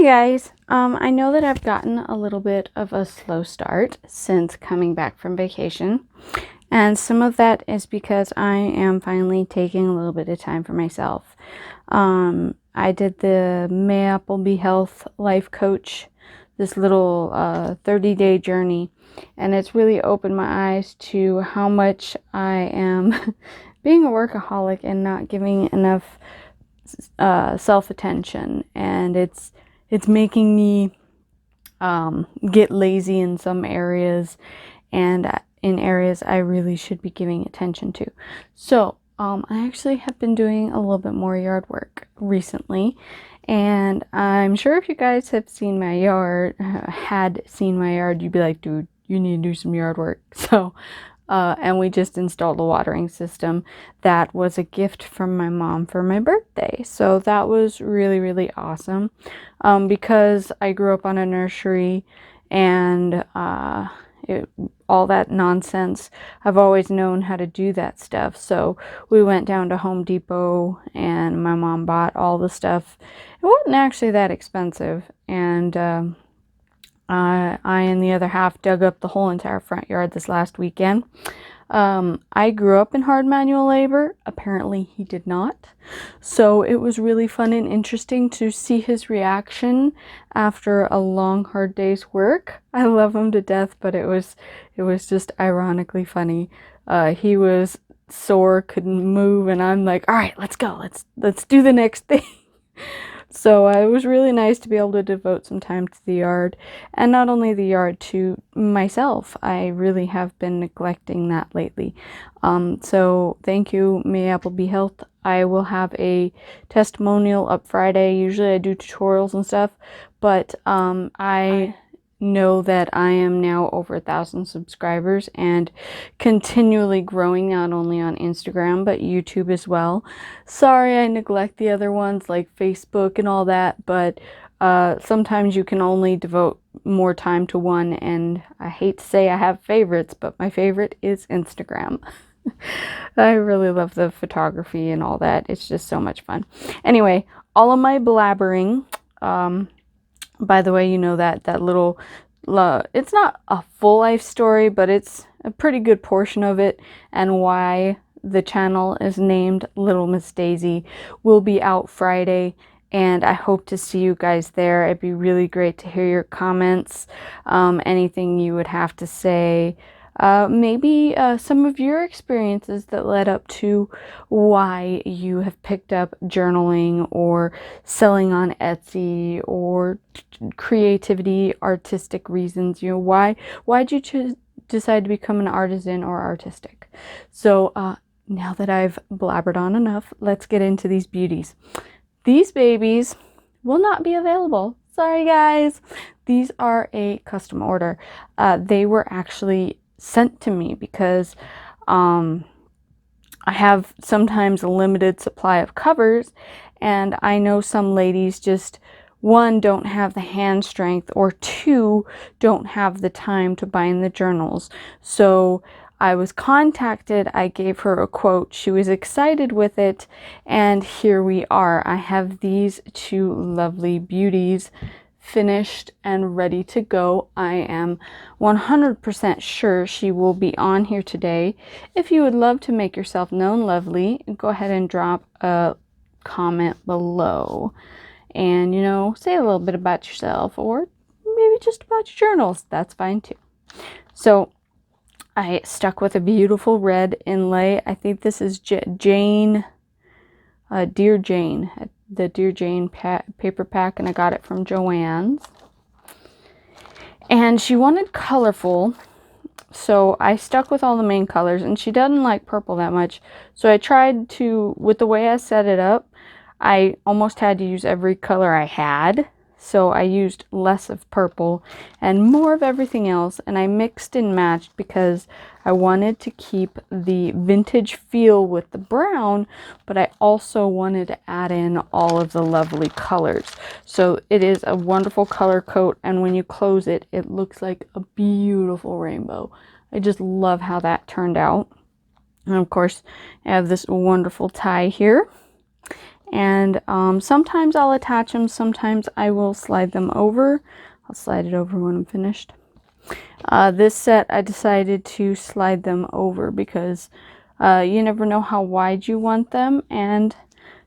Hey guys, I know that I've gotten a little bit of a slow start since coming back from vacation, and some of that is because I am finally taking a little bit of time for myself. I did the May Appleby Health Life Coach, this little 30-day journey, and it's really opened my eyes to how much I am being a workaholic and not giving enough self-attention, and it's making me get lazy in some areas, and in areas I really should be giving attention to. So I actually have been doing a little bit more yard work recently, and I'm sure if you guys have seen my yard, you'd be like, dude, you need to do some yard work. So and we just installed a watering system that was a gift from my mom for my birthday. So that was really, really awesome. Because I grew up on a nursery and all that nonsense, I've always known how to do that stuff. So we went down to Home Depot and my mom bought all the stuff. It wasn't actually that expensive. And I and the other half dug up the whole entire front yard this last weekend. I grew up in hard manual labor. Apparently he did not. So it was really fun and interesting to see his reaction after a long, hard day's work. I love him to death, but it was just ironically funny. He was sore, couldn't move, and I'm like, all right, let's go. Let's do the next thing. So it was really nice to be able to devote some time to the yard, and not only the yard, to myself. I really have been neglecting that lately. So thank you, May Appleby Health. I will have a testimonial up Friday. Usually I do tutorials and stuff, but I know that I am now over 1,000 subscribers and continually growing, not only on Instagram but YouTube as well. Sorry I neglect the other ones like Facebook and all that, but sometimes you can only devote more time to one, and I hate to say I have favorites, but my favorite is Instagram. I really love the photography and all that. It's just so much fun. Anyway, all of my blabbering, by the way, you know that little, it's not a full life story, but it's a pretty good portion of it, and why the channel is named Lil Miss Dasie will be out Friday, and I hope to see you guys there. It'd be really great to hear your comments, anything you would have to say. Maybe some of your experiences that led up to why you have picked up journaling or selling on Etsy, or creativity, artistic reasons. You know, why'd you decide to become an artisan or artistic? So now that I've blabbered on enough, let's get into these beauties. These babies will not be available. Sorry guys. These are a custom order. They were actually sent to me because I have sometimes a limited supply of covers, and I know some ladies just, one, don't have the hand strength, or two, don't have the time to bind the journals. So I was contacted, I gave her a quote, she was excited with it, and here we are. I have these two lovely beauties finished and ready to go. I am 100% sure she will be on here today. If you would love to make yourself known, lovely, go ahead and drop a comment below, and, you know, say a little bit about yourself, or maybe just about your journals. That's fine too. So I stuck with a beautiful red inlay. I think this is Jane, Dear Jane, the Dear Jane paper pack, and I got it from Joann's. And she wanted colorful, so I stuck with all the main colors, and she doesn't like purple that much. So I tried to, with the way I set it up, I almost had to use every color I had. So I used less of purple and more of everything else, and I mixed and matched because I wanted to keep the vintage feel with the brown, but I also wanted to add in all of the lovely colors. So it is a wonderful color coat, and when you close it, it looks like a beautiful rainbow. I just love how that turned out. And of course, I have this wonderful tie here. And sometimes I'll attach them, sometimes I will slide them over. I'll slide it over when I'm finished. This set I decided to slide them over because you never know how wide you want them, and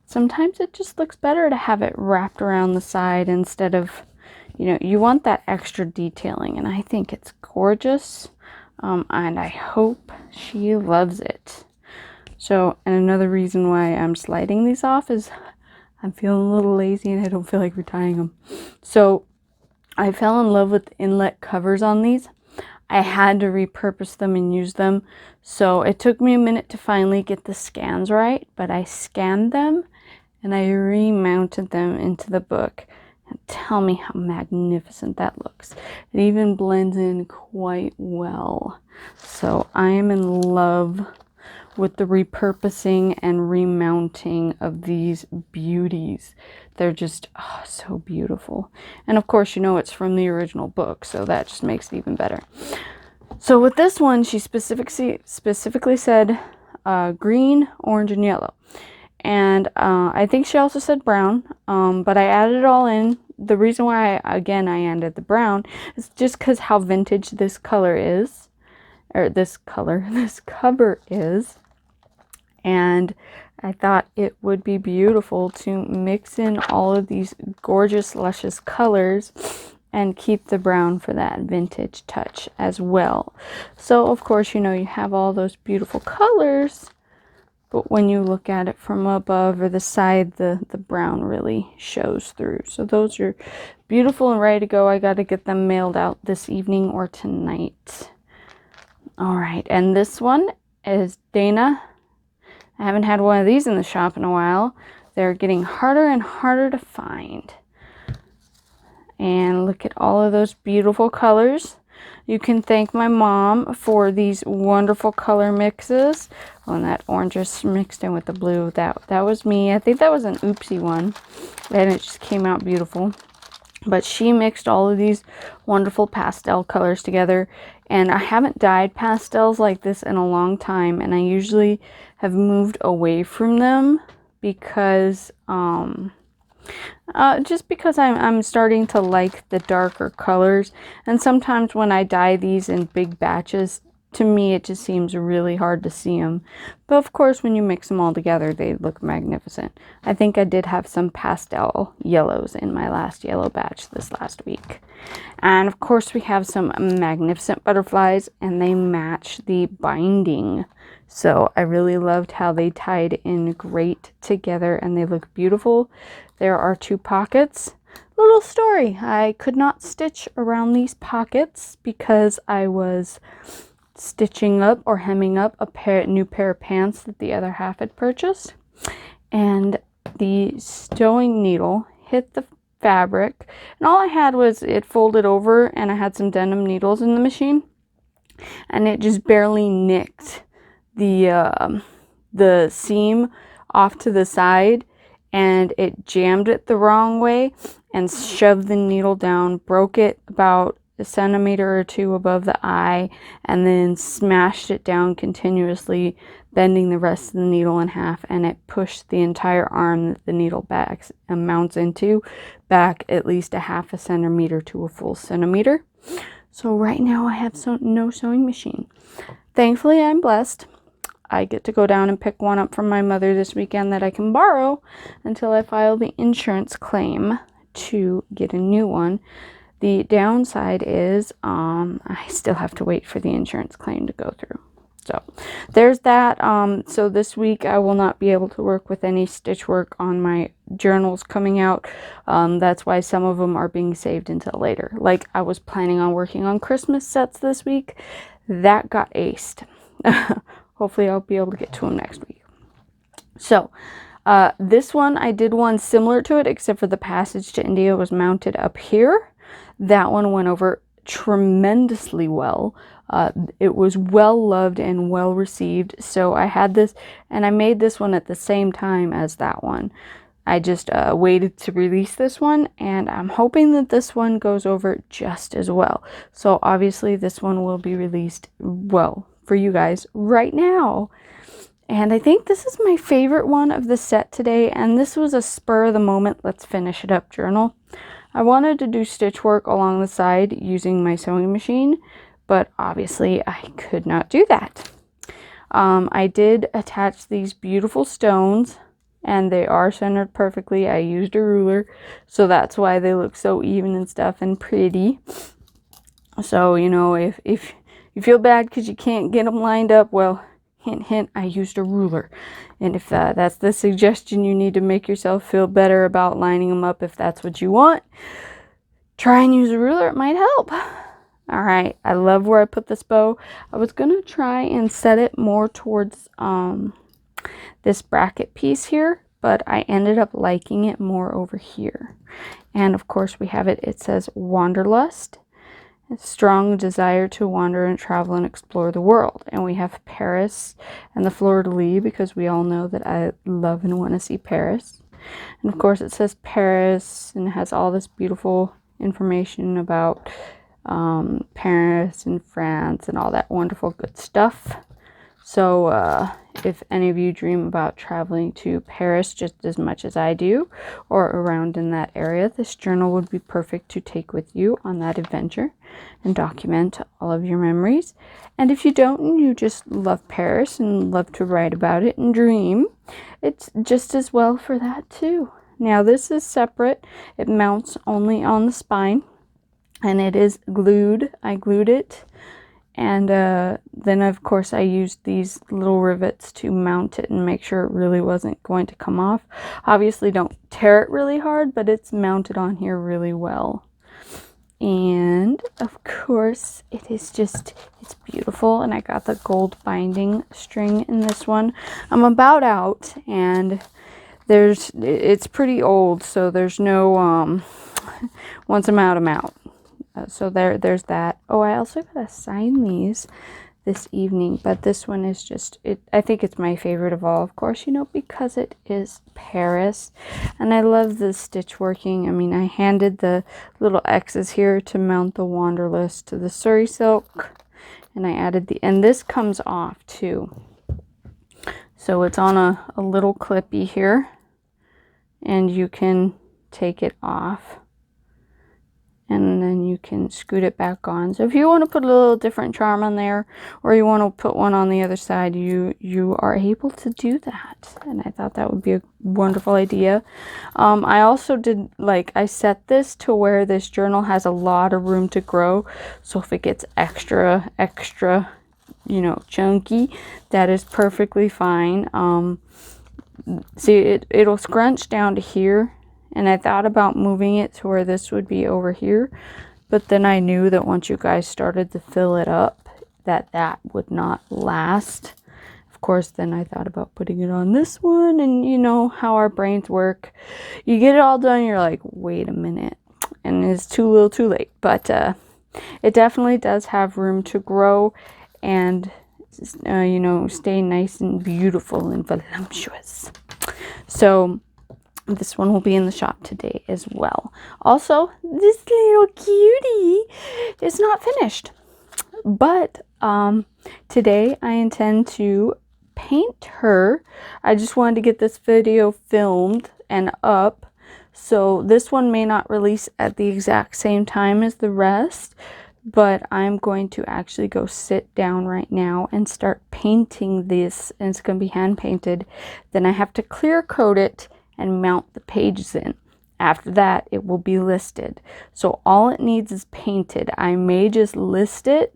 sometimes it just looks better to have it wrapped around the side instead of, you know, you want that extra detailing, and I think it's gorgeous. And I hope she loves it. So, and another reason why I'm sliding these off is I'm feeling a little lazy and I don't feel like retying them. So I fell in love with inlet covers on these. I had to repurpose them and use them. So it took me a minute to finally get the scans right, but I scanned them and I remounted them into the book. And tell me how magnificent that looks. It even blends in quite well. So I am in love with the repurposing and remounting of these beauties. They're just so beautiful. And of course, you know, it's from the original book, so that just makes it even better. So with this one, she specifically said green, orange, and yellow. And I think she also said brown, but I added it all in. The reason why, I added the brown is just because how vintage this color is, or this cover is. And I thought it would be beautiful to mix in all of these gorgeous, luscious colors and keep the brown for that vintage touch as well. So, of course, you know, you have all those beautiful colors, but when you look at it from above or the side, the brown really shows through. So those are beautiful and ready to go. I got to get them mailed out this evening or tonight. All right, and this one is Dana. I haven't had one of these in the shop in a while. They're getting harder and harder to find. And look at all of those beautiful colors. You can thank my mom for these wonderful color mixes. Oh, and that orange is mixed in with the blue. That was me. I think that was an oopsie one. And it just came out beautiful. But she mixed all of these wonderful pastel colors together. And I haven't dyed pastels like this in a long time. And I usually have moved away from them because just because I'm starting to like the darker colors, and sometimes when I dye these in big batches, to me it just seems really hard to see them. But of course, when you mix them all together, they look magnificent. I think I did have some pastel yellows in my last yellow batch this last week. And of course, we have some magnificent butterflies, and they match the binding. So I really loved how they tied in great together, and they look beautiful. There are 2 pockets. Little story, I could not stitch around these pockets because I was stitching up or hemming up a new pair of pants that the other half had purchased. And the sewing needle hit the fabric, and all I had was it folded over, and I had some denim needles in the machine, and it just barely nicked the seam off to the side, and it jammed it the wrong way and shoved the needle down, broke it about a centimeter or 2 above the eye, and then smashed it down continuously, bending the rest of the needle in half, and it pushed the entire arm that the needle back mounts into back at least a half a centimeter to a full centimeter. So right now I have no sewing machine. Thankfully, I'm blessed. I get to go down and pick one up from my mother this weekend that I can borrow until I file the insurance claim to get a new one. The downside is I still have to wait for the insurance claim to go through. So there's that. So this week I will not be able to work with any stitch work on my journals coming out. That's why some of them are being saved until later. Like, I was planning on working on Christmas sets this week. That got aced. Hopefully I'll be able to get to them next week. So this one, I did one similar to it, except for the passage to India was mounted up here. That one went over tremendously well. It was well loved and well received. So I had this, and I made this one at the same time as that one. I just waited to release this one, and I'm hoping that this one goes over just as well. So obviously this one will be released, well, for you guys right now. And I think this is my favorite one of the set today, and this was a spur of the moment, let's finish it up journal. I wanted to do stitch work along the side using my sewing machine, but obviously I could not do that. I did attach these beautiful stones, and they are centered perfectly. I used a ruler, so that's why they look so even and stuff and pretty. So, you know, if you feel bad because you can't get them lined up, well, hint, hint, I used a ruler. And if that's the suggestion you need to make yourself feel better about lining them up, if that's what you want, try and use a ruler. It might help. All right, I love where I put this bow. I was going to try and set it more towards this bracket piece here, but I ended up liking it more over here. And of course we have it says Wanderlust. A strong desire to wander and travel and explore the world. And we have Paris and the fleur-de-lis, because we all know that I love and want to see Paris. And of course it says Paris and has all this beautiful information about Paris and France and all that wonderful good stuff. So if any of you dream about traveling to Paris just as much as I do, or around in that area, this journal would be perfect to take with you on that adventure and document all of your memories. And if you don't, and you just love Paris and love to write about it and dream, it's just as well for that too. Now this is separate. It mounts only on the spine, and it is glued. I glued it. And then, of course, I used these little rivets to mount it and make sure it really wasn't going to come off. Obviously, don't tear it really hard, but it's mounted on here really well. And, of course, it's beautiful. And I got the gold binding string in this one. I'm about out, and it's pretty old, so there's no, once I'm out, I'm out. So there's that. Oh, I also gotta sign these this evening, but this one is just, I think it's my favorite of all, of course, you know, because it is Paris. And I love the stitch working. I mean, I handed the little X's here to mount the Wanderlust to the Surrey silk, and I added and this comes off too. So it's on a little clippy here, and you can take it off. And then you can scoot it back on. So if you want to put a little different charm on there, or you want to put one on the other side, you are able to do that. And I thought that would be a wonderful idea. I also did, I set this to where this journal has a lot of room to grow. So if it gets extra, you know, chunky, that is perfectly fine. See, it'll scrunch down to here. And I thought about moving it to where this would be over here. But then I knew that once you guys started to fill it up, that would not last. Of course, then I thought about putting it on this one. And you know how our brains work. You get it all done, you're like, wait a minute. And it's too little too late. But it definitely does have room to grow. And, you know, stay nice and beautiful and voluptuous. So this one will be in the shop today as well. Also, this little cutie is not finished. But today I intend to paint her. I just wanted to get this video filmed and up. So this one may not release at the exact same time as the rest. But I'm going to actually go sit down right now and start painting this. And it's going to be hand painted. Then I have to clear coat it and mount the pages in. After that, it will be listed. So all it needs is painted. I may just list it,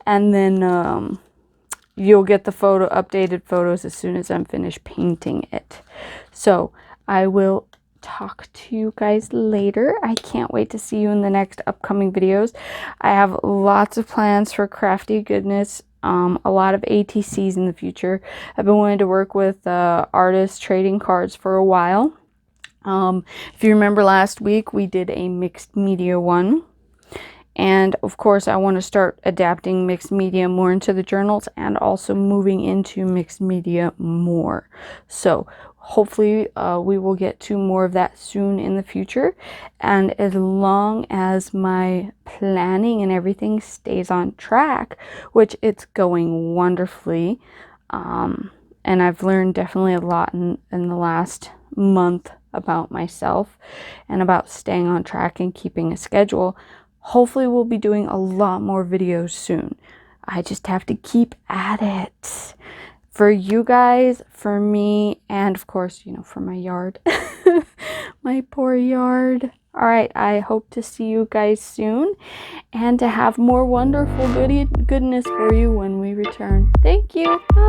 and then you'll get the updated photos as soon as I'm finished painting it. So I will talk to you guys later. I can't wait to see you in the next upcoming videos. I have lots of plans for crafty goodness. A lot of ATCs in the future. I've been wanting to work with artists trading cards for a while. If you remember last week, we did a mixed media one. And of course, I want to start adapting mixed media more into the journals and also moving into mixed media more. So hopefully we will get to more of that soon in the future. And as long as my planning and everything stays on track, which it's going wonderfully, and and I've learned definitely a lot in the last month about myself and about staying on track and keeping a schedule. Hopefully we'll be doing a lot more videos soon. I just have to keep at it. For you guys, for me, and of course, you know, for my yard. My poor yard. All right, I hope to see you guys soon and to have more wonderful goodness for you when we return. Thank you. Bye.